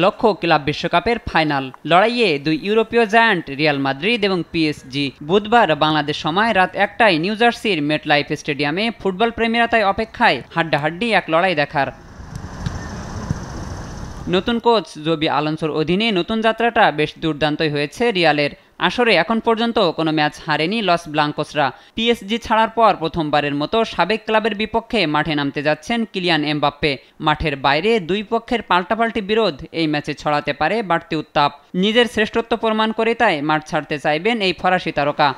লক্ষ্য ক্লাব বিশ্বকাপের ফাইনাল লড়াইয়ে দুই ইউরোপীয় জায়ান্ট রিয়াল মাদ্রিদ এবং পিএসজি। বুধবার বাংলাদেশ সময় রাত 1টায় নিউ জার্সির মেটলাইফ স্টেডিয়ামে ফুটবল প্রেমীরা তাই অপেক্ষায় হাড্ডাহাড্ডি এক লড়াই দেখার। নতুন কোচ জবি আলোনসোর অধীনে নতুন যাত্রাটা বেশ দুর্দান্তই হয়েছে রিয়ালের। আসরে এখন পর্যন্ত কোনো ম্যাচ হারেনি লস ব্লাঙ্কোসরা। পিএসজি ছাড়ার পর প্রথমবারের মতো সাবেক ক্লাবের বিপক্ষে মাঠে নামতে যাচ্ছেন কিলিয়ান এমবাপ্পে। মাঠের বাইরে দুই পক্ষের পাল্টাপাল্টি বিরোধ এই ম্যাচে ছড়াতে পারে বাড়তি উত্তাপ। নিজের শ্রেষ্ঠত্ব প্রমাণ করে তাই মাঠ ছাড়তে চাইবেন এই ফরাসি তারকা।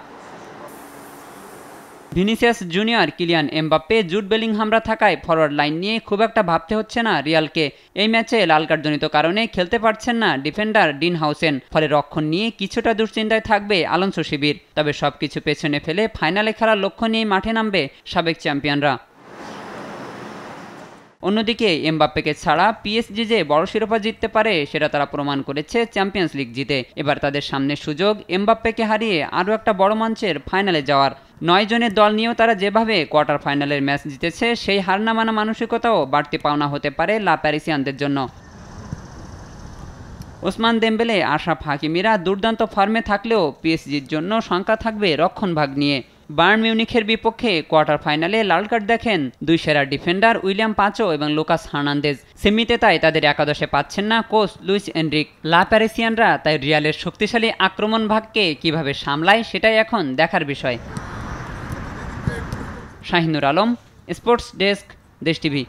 Vinicius Junior, Kylian Mbappe, Jude বেলিংহামরা থাকায় ফরওয়ার্ড লাইন নিয়ে খুব একটা ভাবতে হচ্ছে না রিয়ালকে। এই ম্যাচে লাল কার্ডজনিত কারণে খেলতে পারছেন না ডিফেন্ডার ডিন হাউসেন। ফলে রক্ষণ নিয়ে কিছুটা দুশ্চিন্তায় থাকবে আলোনসো শিবির। তবে সবকিছু পেছনে ফেলে ফাইনালে খেলার লক্ষ্য নিয়ে মাঠে নামবে সাবেক চ্যাম্পিয়নরা। অন্যদিকে এমবাপ্পেকে ছাড়া পিএসজি যে বড় শিরোপা জিততে পারে সেটা তারা প্রমাণ করেছে চ্যাম্পিয়ন্স লিগ জিতে। এবার তাদের সামনে সুযোগ এমবাপ্পেকে হারিয়ে আরও একটা বড় মঞ্চের ফাইনালে যাওয়ার। 9 জনের দল নিয়েও তারা যেভাবে কোয়ার্টার ফাইনালের ম্যাচ জিতেছে, সেই হার না মানা মানসিকতাও বাড়তি পাওনা হতে পারে লা প্যারিসিয়ানদের জন্য। ওসমান দেমবেলে, আশরাফ হাকিমিরা দুর্দান্ত ফর্মে থাকলেও পিএসজির জন্য শঙ্কা থাকবে রক্ষণভাগ নিয়ে। বায়ার্ন মিউনিখের বিপক্ষে কোয়ার্টার ফাইনালে লাল কার্ড দেখেন দুই সেরা ডিফেন্ডার উইলিয়াম পাচো এবং লুকাস হার্নান্দেজ। সেমিতে তাই তাদের একাদশে পাচ্ছেন না কোচ লুইস এনরিক। লা প্যারিসিয়ানরা তাই রিয়ালের শক্তিশালী আক্রমণ ভাগকে কিভাবে সামলায় সেটাই এখন দেখার বিষয়। শাহিনুর আলম, স্পোর্টস ডেস্ক, দেশ টিভি।